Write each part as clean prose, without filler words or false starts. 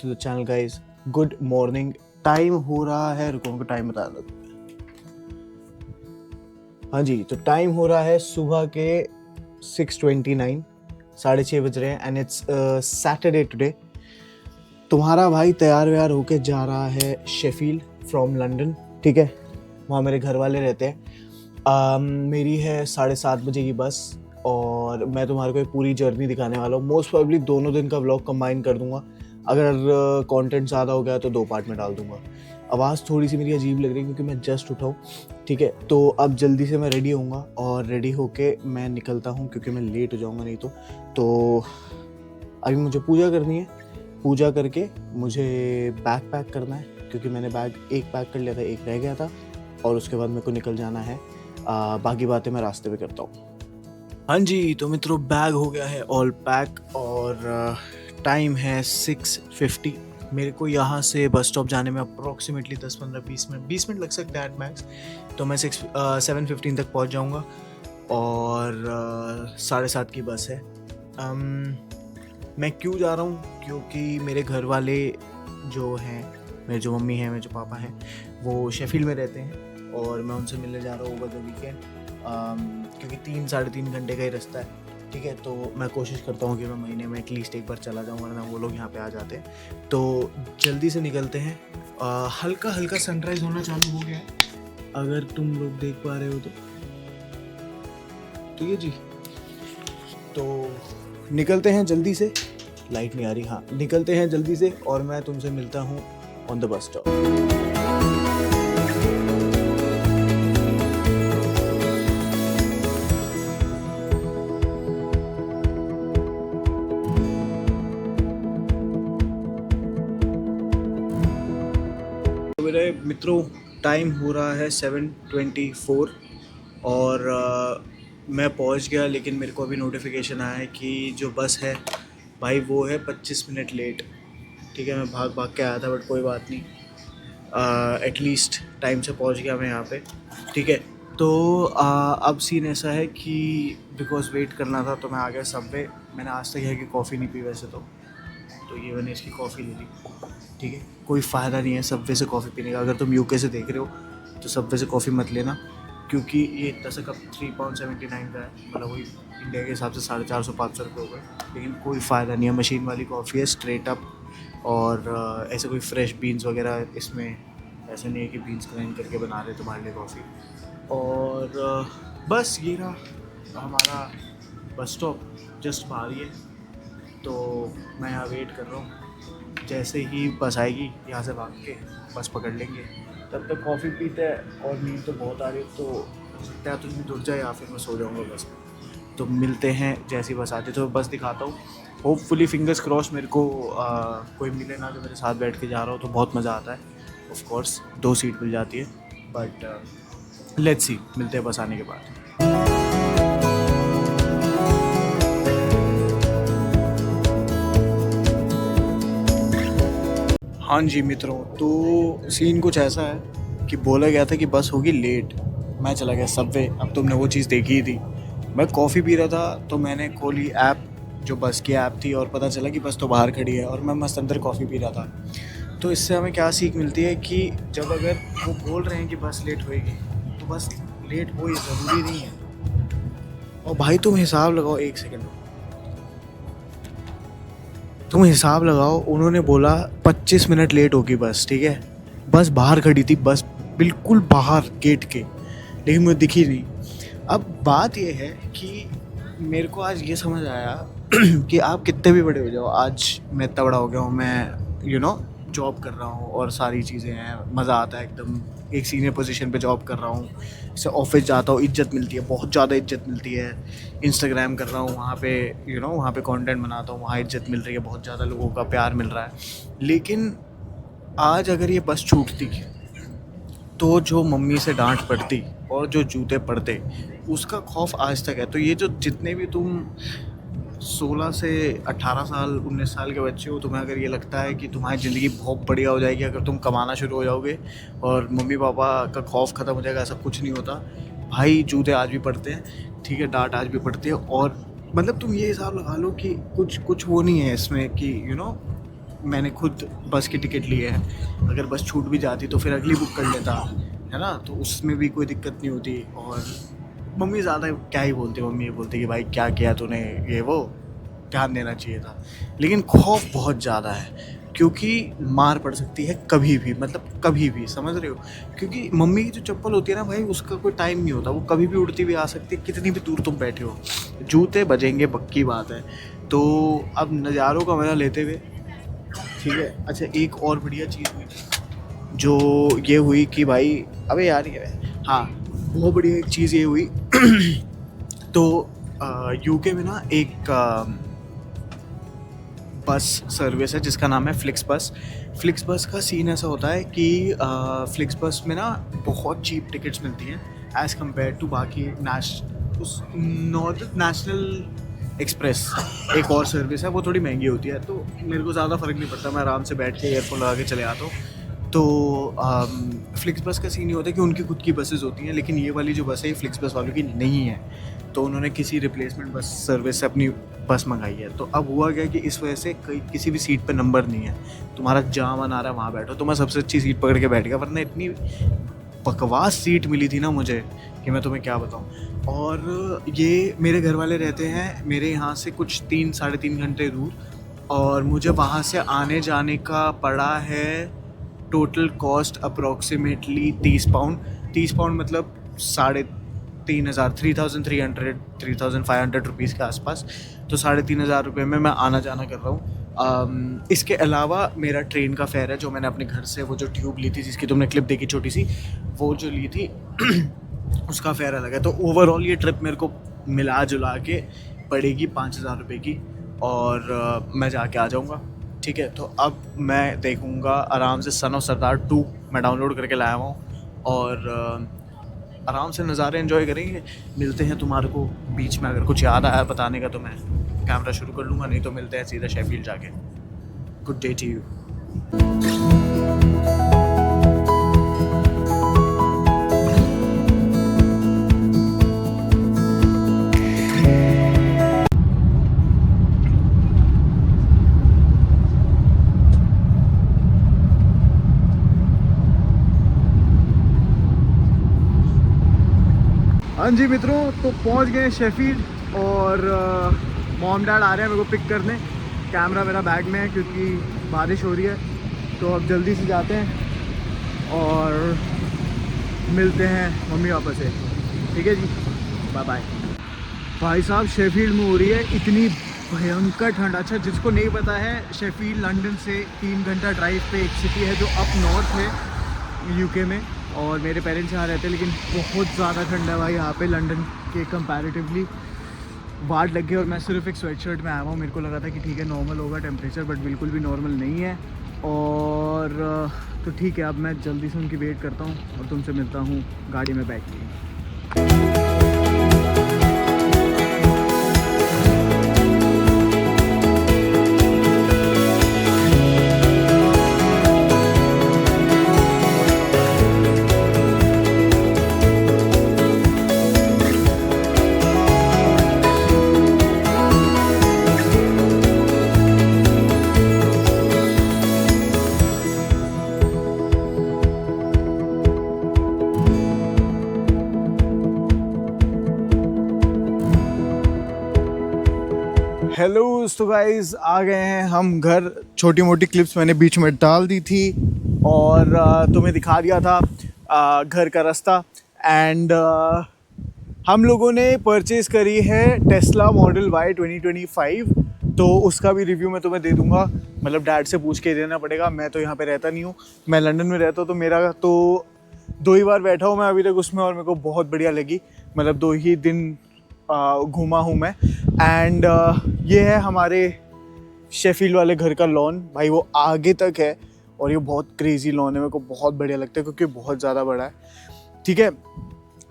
To the channel guys. Good morning. Time हो रहा है, रुको उनको टाइम बता दो। हाँ जी, तो टाइम हो रहा है सुबह के 6:29, 6:30 बज रहे हैं एंड इट्स सैटरडे टुडे। तुम्हारा भाई तैयार व्यार होके जा रहा है शेफील्ड फ्रॉम लंदन, ठीक है। वहाँ मेरे घर वाले रहते हैं। मेरी है 7:30 बजे की बस और मैं तुम्हारे को एक पूरी जर्नी दिखाने वाला हूँ। मोस्ट प्रोबेबली दोनों दिन का व्लॉग कंबाइन कर दूंगा। अगर कंटेंट ज़्यादा हो गया तो 2 पार्ट में डाल दूंगा। आवाज़ थोड़ी सी मेरी अजीब लग रही है क्योंकि मैं जस्ट उठा हूँ, ठीक है। तो अब जल्दी से मैं रेडी होऊंगा और रेडी होके मैं निकलता हूँ क्योंकि मैं लेट हो जाऊँगा नहीं तो अभी मुझे पूजा करनी है। पूजा करके मुझे बैग पैक करना है क्योंकि मैंने बैग एक पैक कर लिया था, एक रह गया था और उसके बाद मेरे को निकल जाना है। बाकी बातें मैं रास्ते पे करता हूँ। हाँ जी, तो मित्रों बैग हो गया है ऑल पैक और टाइम है 6:50। मेरे को यहाँ से बस स्टॉप जाने में अप्रॉक्सीमेटली 10-15-20 मिनट 20 मिनट लग सकते हैं एट मैक्स। तो मैं 7:15 तक पहुँच जाऊँगा और 7:30 की बस है। मैं क्यों जा रहा हूँ? क्योंकि मेरे घर वाले जो हैं, मेरे जो मम्मी हैं, मेरे जो पापा हैं, वो शेफील्ड में रहते हैं और मैं उनसे मिलने जा रहा हूँ ओवर द वीकेंड। क्योंकि 3-3.5 घंटे का ही रास्ता है, ठीक है। तो मैं कोशिश करता हूँ कि मैं महीने में एटलीस्ट एक बार चला जाऊँ, वरना वो लोग यहाँ पे आ जाते हैं। तो जल्दी से निकलते हैं। हल्का हल्का सनराइज़ होना चालू हो गया है, अगर तुम लोग देख पा रहे हो तो ये जी। तो निकलते हैं जल्दी से। लाइट नहीं आ रही, हाँ निकलते हैं जल्दी से और मैं तुमसे मिलता हूँ ऑन द बस स्टॉप। मेरे मित्रों टाइम हो रहा है 7:24 और मैं पहुंच गया, लेकिन मेरे को अभी नोटिफिकेशन आया है कि जो बस है भाई वो है 25 मिनट लेट, ठीक है। मैं भाग भाग के आया था बट कोई बात नहीं, एटलीस्ट टाइम से पहुंच गया मैं यहाँ पे, ठीक है। तो अब सीन ऐसा है कि बिकॉज वेट करना था तो मैं आ गया सबवे। मैंने आज तक यहाँ की कॉफ़ी नहीं पी वैसे तो ये मैंने इसकी कॉफ़ी ले ली, ठीक है। कोई फ़ायदा नहीं है सबवे से कॉफ़ी पीने का। अगर तुम यूके से देख रहे हो तो सबवे से कॉफ़ी मत लेना क्योंकि ये इतना सा कप £3.79 का है, मतलब वही इंडिया के हिसाब से 450-500 रुपये होगा। लेकिन कोई फ़ायदा नहीं है, मशीन वाली कॉफ़ी है स्ट्रेट अप और ऐसे कोई फ्रेश बीन्स वगैरह इसमें ऐसा नहीं है कि बीन्स ग्राइंड करके बना रहे तुम्हारे लिए कॉफ़ी। और बस ये रहा हमारा बस स्टॉप, जस्ट बाहर ही है। तो मैं यहाँ वेट कर रहा हूँ, जैसे ही बस आएगी यहाँ से भाग के बस पकड़ लेंगे। तब तक कॉफ़ी पीते हैं और नींद तो बहुत आ रही है, तो हो सकता है तो नींद उठ जाए या फिर मैं सो जाऊँगा बस में। तो मिलते हैं जैसी बस आती है, तो बस दिखाता हूँ। होपफुली फिंगर्स क्रॉस मेरे को कोई मिले ना जो मेरे साथ बैठ के जा रहा हो, तो बहुत मज़ा आता है। ऑफ कोर्स 2 सीट मिल जाती है बट लेट्स सी, मिलते हैं बस आने के बाद। हाँ जी मित्रों, तो सीन कुछ ऐसा है कि बोला गया था कि बस होगी लेट। मैं चला गया सबवे। अब तुमने वो चीज़ देखी ही थी। मैं कॉफ़ी पी रहा था तो मैंने खोली ऐप, जो बस की ऐप थी, और पता चला कि बस तो बाहर खड़ी है और मैं मस्त अंदर कॉफ़ी पी रहा था। तो इससे हमें क्या सीख मिलती है कि जब अगर वो बोल रहे हैं कि बस लेट होएगी तो बस लेट हो, ये ज़रूरी नहीं है। और भाई तुम हिसाब लगाओ, 1 सेकेंड तुम हिसाब लगाओ, उन्होंने बोला 25 मिनट लेट होगी बस, ठीक है। बस बाहर खड़ी थी, बस बिल्कुल बाहर गेट के, लेकिन मुझे दिखी नहीं। अब बात यह है कि मेरे को आज ये समझ आया कि आप कितने भी बड़े हो जाओ, आज मैं इतना बड़ा हो गया हूँ, मैं जॉब कर रहा हूँ और सारी चीज़ें हैं, मज़ा आता है एकदम। एक सीनियर पोजीशन पे जॉब कर रहा हूँ, जैसे ऑफिस जाता हूँ, इज्जत मिलती है, बहुत ज़्यादा इज्जत मिलती है। इंस्टाग्राम कर रहा हूँ, वहाँ पे वहाँ पे कंटेंट बनाता हूँ, वहाँ इज्जत मिल रही है, बहुत ज़्यादा लोगों का प्यार मिल रहा है। लेकिन आज अगर ये बस छूटती तो जो मम्मी से डांट पड़ती और जो जूते पड़ते, उसका खौफ आज तक है। तो ये जो जितने भी तुम 16 से 18 साल 19 साल के बच्चे हो, तुम्हें अगर ये लगता है कि तुम्हारी ज़िंदगी बहुत बढ़िया हो जाएगी अगर तुम कमाना शुरू हो जाओगे और मम्मी पापा का खौफ ख़त्म हो जाएगा, ऐसा कुछ नहीं होता भाई। जूते आज भी पड़ते हैं, ठीक है, डांट आज भी पड़ती है। और मतलब तुम ये हिसाब लगा लो कि कुछ वो नहीं है इसमें कि मैंने खुद बस की टिकट ली है, अगर बस छूट भी जाती तो फिर अगली बुक कर लेता, है ना, तो उसमें भी कोई दिक्कत नहीं होती। और मम्मी ज़्यादा क्या ही बोलती, मम्मी ये बोलती कि भाई क्या किया तूने, ये वो, ध्यान देना चाहिए था। लेकिन खौफ बहुत ज़्यादा है क्योंकि मार पड़ सकती है कभी भी, मतलब कभी भी, समझ रहे हो, क्योंकि मम्मी की जो चप्पल होती है ना भाई, उसका कोई टाइम नहीं होता, वो कभी भी उड़ती भी आ सकती है, कितनी भी दूर तुम बैठे हो, जूते बजेंगे पक्की बात है। तो अब नज़ारों का मज़ा लेते हुए, ठीक है। अच्छा, एक और बढ़िया चीज़ हुई जो ये हुई कि भाई, अबे यार ये, हाँ, बहुत बढ़िया एक चीज़ ये हुई तो यूके में ना एक बस सर्विस है जिसका नाम है फ्लिक्स बस। फ्लिक्स बस का सीन ऐसा होता है कि फ्लिक्स बस में ना बहुत चीप टिकट्स मिलती हैं एज़ कम्पेयर टू बाकी उस नॉर्थ नेशनल एक्सप्रेस एक और सर्विस है, वो थोड़ी महंगी होती है, तो मेरे को ज़्यादा फ़र्क नहीं पड़ता, मैं आराम से बैठ के ईयरफोन लगा के चले आता हूँ। तो फ्लिक्स बस का सीन ये होता है कि उनकी खुद की बसेस होती हैं, लेकिन ये वाली जो बस है ये फ्लिक्स बस वालों की नहीं है, तो उन्होंने किसी रिप्लेसमेंट बस सर्विस से अपनी बस मंगाई है। तो अब हुआ क्या कि इस वजह से किसी भी सीट पे नंबर नहीं है, तुम्हारा जहाँ मन आ रहा है वहाँ बैठो। तो मैं सबसे अच्छी सीट पकड़ के बैठ गया, वरना इतनी बकवास सीट मिली थी ना मुझे कि मैं तुम्हें क्या बताऊँ। और ये मेरे घर वाले रहते हैं मेरे यहाँ से कुछ 3-3.5 घंटे दूर, और मुझे वहाँ से आने जाने का पड़ा है total cost approximately 30 pound. 30 pound मतलब 3,500 3,500 रुपीज़ के आसपास, तो 3,500 रुपये में मैं आना जाना कर रहा हूँ। इसके अलावा मेरा ट्रेन का फेयर है, जो मैंने अपने घर से वो जो ट्यूब ली थी जिसकी तुमने क्लिप देखी छोटी सी, वो जो ली थी उसका फेयर अलग है। तो ओवरऑल ये ट्रिप मेरे को मिला जुला के पड़ेगी 5,000 रुपये की, और मैं जाके आ जाऊँगा, ठीक है। तो अब मैं देखूँगा आराम से सन ऑफ सरदार 2 मैं डाउनलोड करके लाया हुआ हूँ, और आराम से नज़ारे एंजॉय करेंगे। मिलते हैं तुम्हारे को बीच में, अगर कुछ याद आया बताने का तो मैं कैमरा शुरू कर लूँगा, नहीं तो मिलते हैं सीधा शेफील्ड जाके। Good day to you. हाँ जी मित्रों, तो पहुंच गए शेफील्ड, और मॉम डैड आ रहे हैं मेरे को पिक करने। कैमरा मेरा बैग में है क्योंकि बारिश हो रही है, तो अब जल्दी से जाते हैं और मिलते हैं मम्मी पापा से, ठीक है जी, बाय बाय। भाई साहब, शेफील्ड में हो रही है इतनी भयंकर ठंड। अच्छा, जिसको नहीं पता है, शेफील्ड लंदन से 3 घंटा ड्राइव पे एक सिटी है जो अप नॉर्थ है यूके में, और मेरे पेरेंट्स यहाँ रहते हैं, लेकिन बहुत ज़्यादा ठंड है भाई यहाँ पे लंदन के कंपैरेटिवली। वाट लग गई और मैं सिर्फ एक स्वेट शर्ट में आया हूँ। मेरे को लगा था कि ठीक है नॉर्मल होगा टेम्परेचर, बट बिल्कुल भी नॉर्मल नहीं है। और तो ठीक है, अब मैं जल्दी से उनकी वेट करता हूँ और तुमसे मिलता हूँ गाड़ी में बैठ के। हेलो, तो गाइस आ गए हैं हम घर। छोटी मोटी क्लिप्स मैंने बीच में डाल दी थी और तुम्हें दिखा दिया था घर का रास्ता। एंड हम लोगों ने परचेज़ करी है टेस्ला मॉडल Y 2025, तो उसका भी रिव्यू मैं तुम्हें दे दूंगा। मतलब डैड से पूछ के देना पड़ेगा, मैं तो यहाँ पे रहता नहीं हूँ, मैं लंदन में रहता हूँ। तो मेरा तो 2 ही बार बैठा हूँ मैं अभी तक उसमें, और मेरे को बहुत बढ़िया लगी। मतलब 2 ही दिन घूमा हूँ मैं। एंड ये है हमारे शेफील्ड वाले घर का लॉन भाई, वो आगे तक है, और ये बहुत क्रेजी लॉन है, मेरे को बहुत बढ़िया लगता है क्योंकि बहुत ज़्यादा बड़ा है, ठीक है।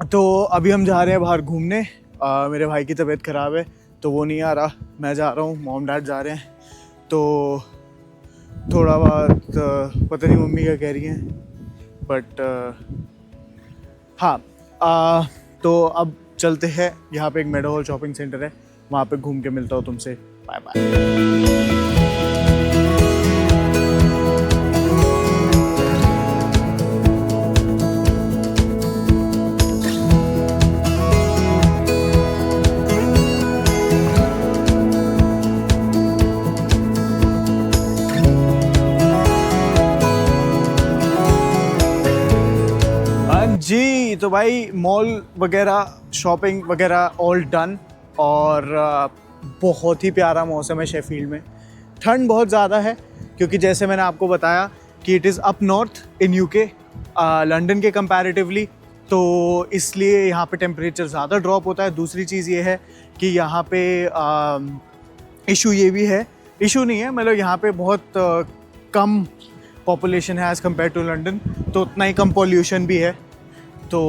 तो अभी हम जा रहे हैं बाहर घूमने। मेरे भाई की तबीयत ख़राब है तो वो नहीं आ रहा, मैं जा रहा हूँ, मॉम डैड जा रहे हैं। तो थोड़ा बहुत पता नहीं मम्मी क्या कह रही हैं, बट हाँ, तो अब चलते हैं। यहाँ पे एक मेडो हॉल शॉपिंग सेंटर है, वहाँ पे घूम के मिलता हूँ तुमसे। Bye bye. जी, तो भाई मॉल वगैरह शॉपिंग वगैरह ऑल डन, और बहुत ही प्यारा मौसम है शेफील्ड में। ठंड बहुत ज़्यादा है क्योंकि जैसे मैंने आपको बताया कि it is up north in UK London के कंपैरेटिवली, तो इसलिए यहाँ पे टेम्परेचर ज़्यादा ड्रॉप होता है। दूसरी चीज़ ये है कि यहाँ पे इशू ये भी है, इशू नहीं है मतलब यहाँ पे बहुत कम पॉपुलेशन है एज़ कम्पेयर टू लंदन, तो उतना ही कम पॉल्यूशन भी है, तो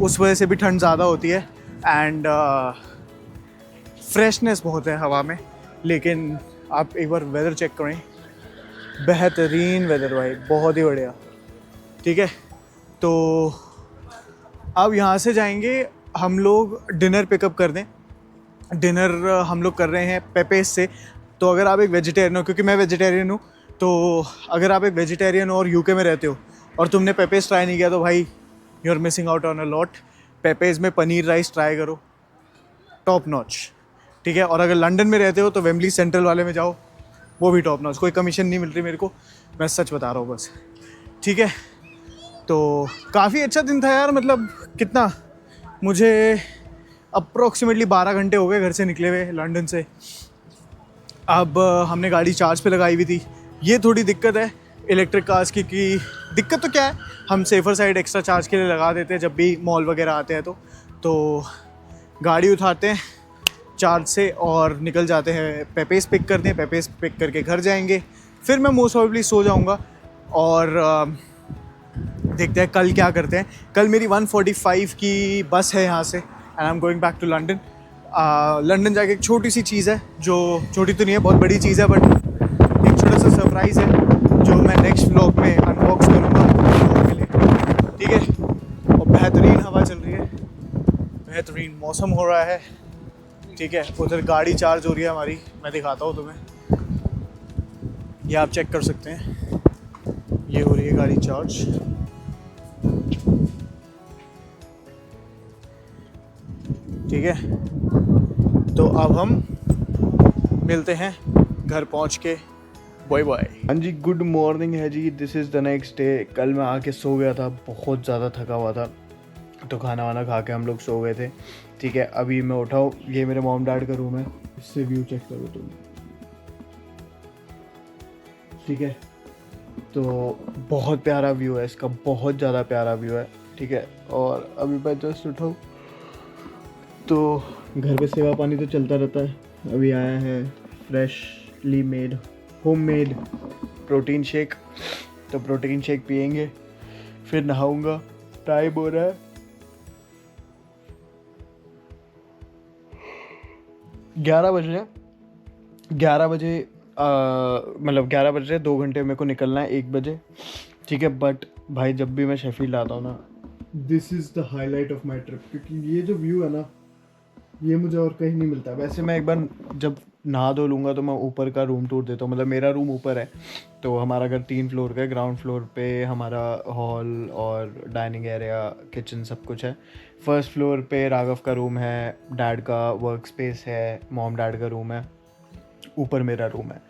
उस वजह से भी ठंड ज़्यादा होती है। एंड फ्रेशनेस बहुत है हवा में। लेकिन आप एक बार वेदर चेक करें, बेहतरीन वेदर भाई, बहुत ही बढ़िया। ठीक है, तो अब यहाँ से जाएंगे हम लोग डिनर पिकअप कर दें। डिनर हम लोग कर रहे हैं पेपेस से। तो अगर आप एक वेजिटेरियन हो, क्योंकि मैं वेजिटेरियन हूँ, तो अगर आप एक वेजिटेरियन और यूके में रहते हो और तुमने पेपेस ट्राई नहीं किया तो भाई you are missing out on a lot. पेपेस में पनीर राइस ट्राई करो, टॉप नॉच। ठीक है, और अगर लंदन में रहते हो तो वेम्बली सेंट्रल वाले में जाओ, वो भी टॉप नॉच। कोई कमीशन नहीं मिल रही मेरे को, मैं सच बता रहा हूँ बस। ठीक है, तो काफ़ी अच्छा दिन था यार। मतलब कितना, मुझे अप्रॉक्सीमेटली 12 घंटे हो गए घर से निकले हुए लंदन से। अब हमने गाड़ी चार्ज पे लगाई हुई थी। ये थोड़ी दिक्कत है इलेक्ट्रिक कार्स की, कि दिक्कत तो क्या है, हम सेफर साइड एक्स्ट्रा चार्ज के लिए लगा देते हैं जब भी मॉल वगैरह आते हैं तो गाड़ी उठाते हैं चार्ज से और निकल जाते हैं पेपेस पिक करते हैं। पेपेस पिक करके घर जाएंगे, फिर मैं मोस्ट प्रोबेबली सो जाऊंगा। और देखते हैं कल क्या करते हैं। कल मेरी 1:45 की बस है यहाँ से, and I am going back to London. London जाके एक छोटी सी चीज़ है, जो छोटी तो नहीं है, बहुत बड़ी चीज़ है, बट एक छोटा सा सरप्राइज़ है जो मैं नेक्स्ट व्लॉग में अनबॉक्स करूँगा आपके लिए। ठीक है, और बेहतरीन हवा चल रही है, बेहतरीन मौसम हो रहा है। ठीक है, उधर गाड़ी चार्ज हो रही है हमारी, मैं दिखाता हूँ तुम्हें, ये आप चेक कर सकते हैं, ये हो रही है गाड़ी चार्ज। ठीक है, तो अब हम मिलते हैं घर पहुंच के। Bye bye. हाँ जी, गुड मॉर्निंग है जी, this is the next day. कल मैं आके सो गया था, बहुत ज़्यादा थका हुआ था, तो खाना वाना खा के हम लोग सो गए थे। ठीक है, अभी मैं उठा हूँ, ये मेरे मॉम डैड का रूम है, इससे व्यू चेक करो तुम। ठीक है, तो बहुत प्यारा व्यू है इसका, बहुत ज़्यादा प्यारा व्यू है। ठीक है, और अभी मैं जस्ट उठा हूँ, तो घर पे सेवा पानी तो चलता रहता है। अभी आया है freshly made homemade protein shake, तो प्रोटीन शेक पियेंगे, फिर नहाऊंगा। टाइम हो रहा है 11 बज रहे हैं। 11 बजे मतलब 11 बज रहे, 2 घंटे मेरे को निकलना है 1 बजे। ठीक है, बट भाई जब भी मैं शेफील्ड आता हूँ ना, this is the highlight of my trip, क्योंकि ये जो व्यू है ना, ये मुझे और कहीं नहीं मिलता। वैसे मैं एक बार जब नहा धो लूँगा तो मैं ऊपर का रूम टूर देता हूँ, मतलब मेरा रूम ऊपर है, तो हमारा घर 3 फ्लोर का है। ग्राउंड फ्लोर पे हमारा हॉल और डाइनिंग एरिया, किचन सब कुछ है। फर्स्ट फ्लोर पे राघव का रूम है, डैड का वर्क स्पेस है, मॉम डैड का रूम है, ऊपर मेरा रूम है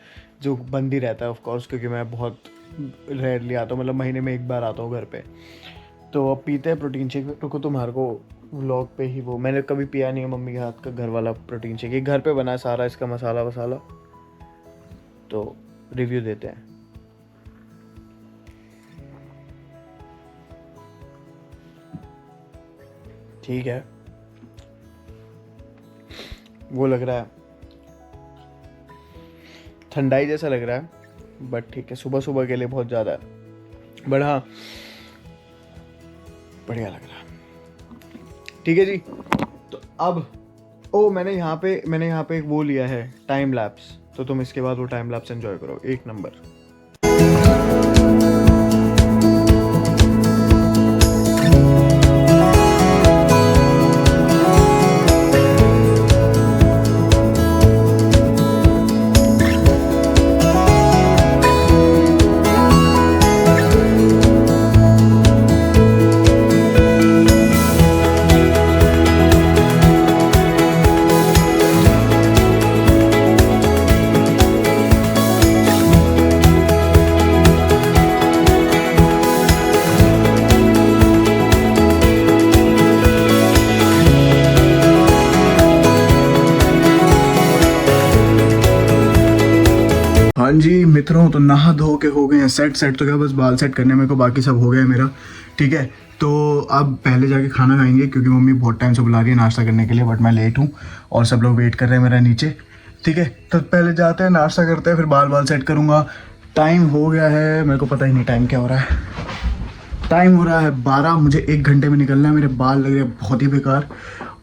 जो बंद ही रहता है ऑफ कोर्स, क्योंकि मैं बहुत रेयरली आता हूँ, मतलब महीने में 1 बार आता हूँ घर पे। तो अब पीते हैं प्रोटीन शेक। रुको, तुम्हारे को व्लॉग पे ही, वो मैंने कभी पिया नहीं है मम्मी के हाथ का घर वाला प्रोटीन शेक, ये घर पे बना है सारा, इसका मसाला वसाला, तो रिव्यू देते हैं। ठीक है, वो लग रहा है ठंडाई जैसा लग रहा है, बट ठीक है, सुबह सुबह के लिए बहुत ज़्यादा है, बट हाँ बढ़िया लग रहा है। ठीक है जी, तो अब मैंने यहाँ पे एक वो लिया है टाइम लैप्स, तो तुम इसके बाद वो टाइम लैप्स एंजॉय करो, 1 नंबर। मित्रों, तो नहा धो के हो गए हैं सेट तो क्या बस बाल सेट करने मेरे को, बाकी सब हो गया है मेरा। ठीक है, तो अब पहले जाके खाना खाएंगे क्योंकि मम्मी बहुत टाइम से बुला रही है नाश्ता करने के लिए, बट मैं लेट हूँ और सब लोग वेट कर रहे हैं मेरा नीचे। ठीक है, तो पहले जाते हैं नाश्ता करते हैं, फिर बाल सेट करूँगा। टाइम हो गया है, मेरे को पता ही नहीं टाइम क्या हो रहा है। टाइम हो रहा है 12, मुझे 1 घंटे में निकलना है। मेरे बाल लग रहे हैं बहुत ही बेकार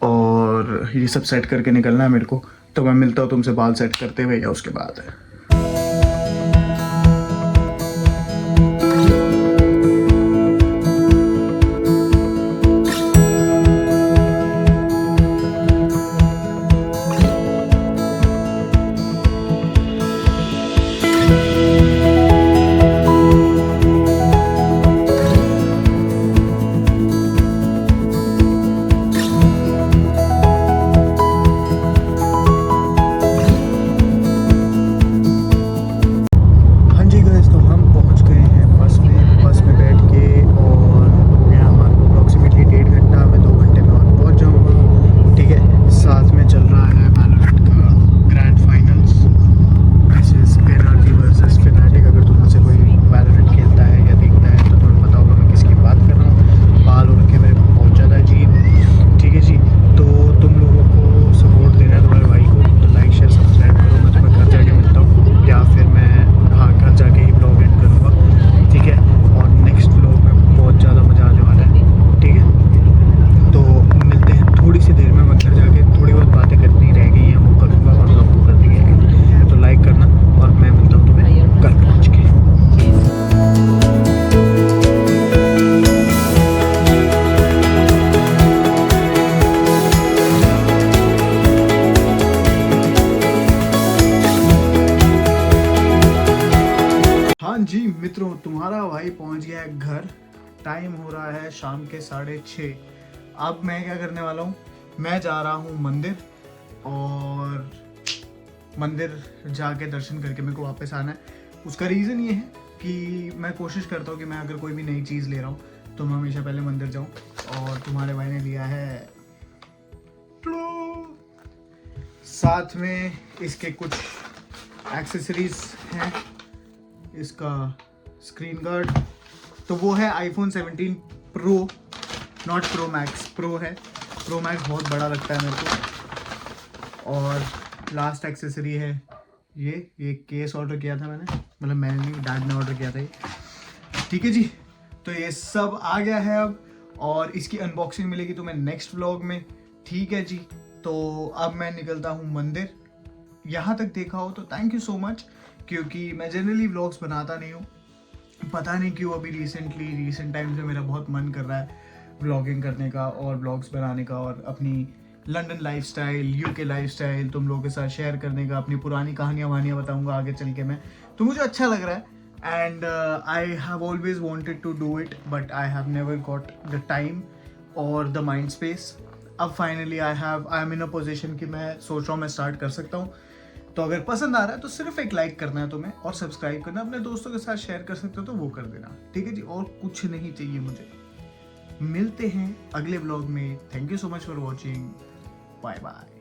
और ये सब सेट करके निकलना है मेरे को। तो मैं मिलता हूँ तुमसे बाल सेट करते हुए या उसके बाद। हाँ जी मित्रों, तुम्हारा भाई पहुंच गया है घर। टाइम हो रहा है शाम के 6:30। अब मैं क्या करने वाला हूँ, मैं जा रहा हूँ मंदिर और मंदिर जाके दर्शन करके मेरे को वापस आना है। उसका रीज़न ये है कि मैं कोशिश करता हूँ कि मैं अगर कोई भी नई चीज़ ले रहा हूँ तो मैं हमेशा पहले मंदिर जाऊँ। और तुम्हारे भाई ने लिया है साथ में इसके कुछ एक्सेसरीज हैं। इसका स्क्रीन गार्ड तो वो है iPhone 17 pro, not pro max, pro है। प्रो मैक्स बहुत बड़ा लगता है मेरे को। और लास्ट एक्सेसरी है ये केस ऑर्डर किया था मैंने, मतलब मैंने नहीं, डैड ने ऑर्डर किया था ये। ठीक है जी, तो ये सब आ गया है अब और इसकी अनबॉक्सिंग मिलेगी तुम्हें नेक्स्ट व्लॉग में। ठीक है जी, तो अब मैं निकलता हूँ मंदिर। यहाँ तक देखा हो तो थैंक यू सो मच, क्योंकि मैं जनरली व्लॉग्स बनाता नहीं हूँ, पता नहीं क्यों अभी रिसेंट टाइम से मेरा बहुत मन कर रहा है व्लॉगिंग करने का और व्लॉग्स बनाने का और अपनी लंदन लाइफस्टाइल, यूके लाइफस्टाइल तुम लोगों के साथ शेयर करने का। अपनी पुरानी कहानियाँ वहानियाँ बताऊँगा आगे चल के मैं, तो मुझे अच्छा लग रहा है। And I have always wanted to do it but I have never got the time और द माइंड स्पेस। अब finally I am in a position कि मैं सोच रहा हूँ मैं स्टार्ट कर सकता हूँ। तो अगर पसंद आ रहा है तो सिर्फ एक लाइक करना है तुम्हें और सब्सक्राइब करना, अपने दोस्तों के साथ शेयर कर सकते हो तो वो कर देना। ठीक है जी, और कुछ नहीं चाहिए मुझे। मिलते हैं अगले व्लॉग में। Thank you so much for watching, bye bye.